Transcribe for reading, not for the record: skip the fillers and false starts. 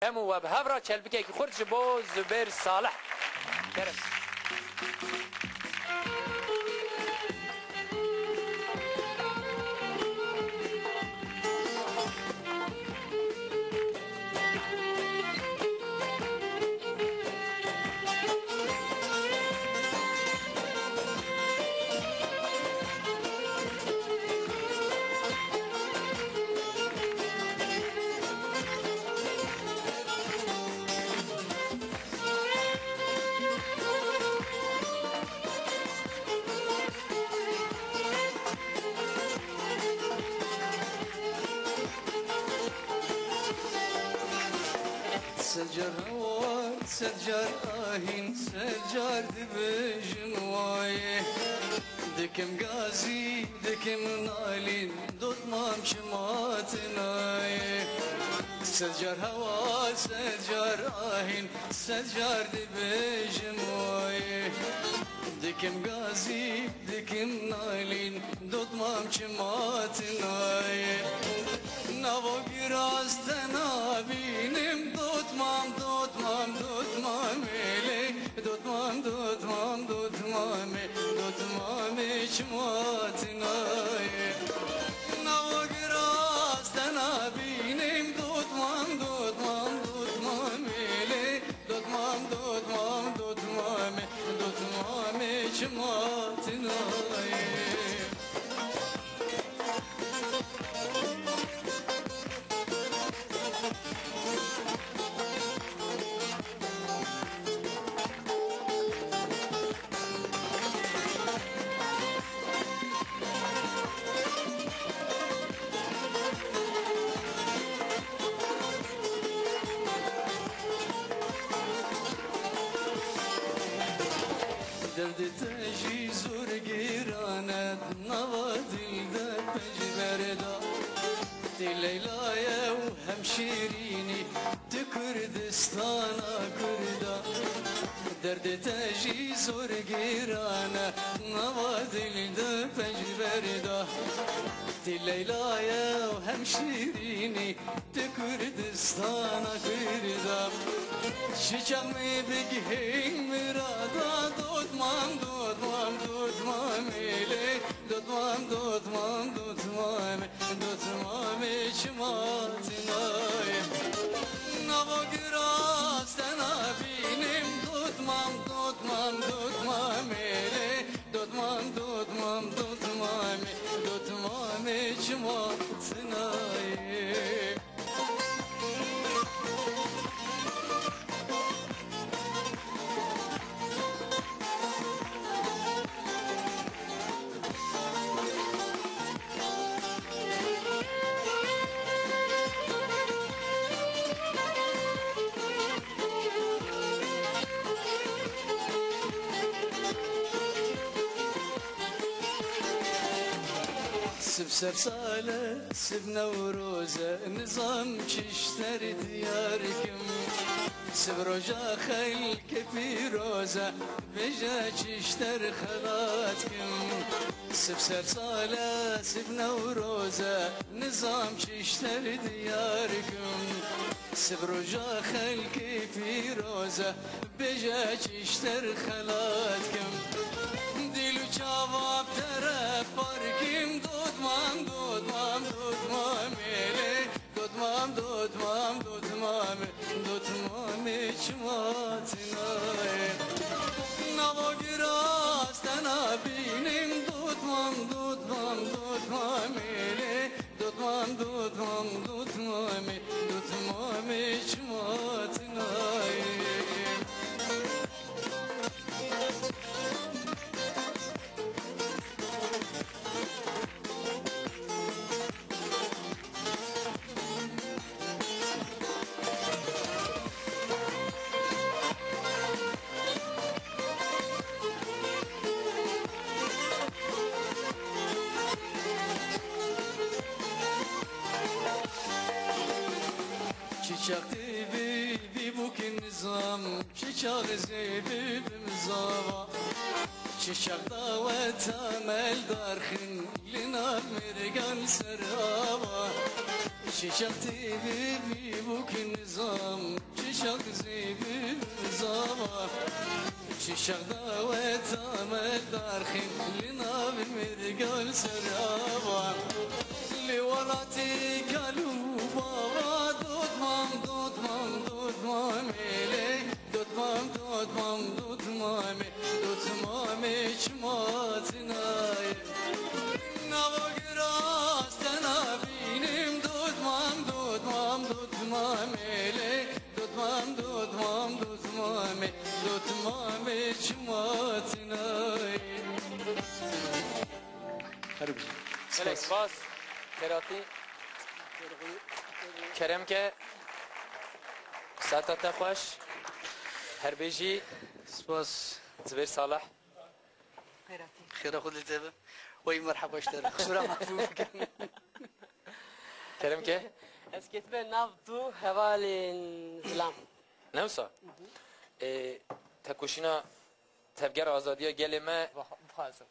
همو و بهورا چلبکه که خورد بو زبیر صالح کرم سجر هوا سجر آهین سجر دبجن وايه دكم قازي دكم نالين دوت مام شماتنايه سجر هوا سجر آهين سجر دبجن وايه دكم قازي دكم نالين دوت مام شماتنايه نوا biraz tenabinem tutmam ele tutmam içmatinaye nava biraz tenabinem tutmam ele tutmam içmatinaye درد تجی زور گیراند نوا دل ده پجبردا دی لیلای و همشیرینی دی کردستانا کردا درد تجی زور گیراند نوا دل ده پجبردا دی لیلای و همشیرینی دی کردستانا کردا شجمي بجهين مرادا دوتمام إلي دوتمام إجماتناي نبا قراس تنابينم دوتمام إلي دوتمام إجماتناي سب سرسالة سب نوروزة نظام چشتر دياركم سب رجا خيل كبيروزة بجا چشتر خلاتكم سب سرسالة سب نوروزة نظام چشتر دياركم سب رجا خيل كبيروزة بجا چشتر خلاتكم دلو جواب طرف بارکیم دوتمام إلي دوتمام إجماتناي نوا قراس تنابينم دوتمام إلي دوتمام إجماتناي Çiçek bir bukin nizam Çiçek zebi bimzava Çiçek davet amel darkın Lina mergan serava Çiçek bir bukin nizam ششق دعوت آمد درخین لناب مرگل سرابا لولاتي كالو بابا دوت مام ميلي دوت مام شماتناي نوغراس تنابينم دوت مام ميلي دوت مام شماتناي ملك باز كراتي كرم که ساعت خوش هربيجي سپاس زبير صالح خير خود التابع وي مرحبا اشتر خسورة محفوظ كرم که اسكت بين نافطو هوالين زلام نوسا تكوشينا تفجر آزادية گل ما بحاسب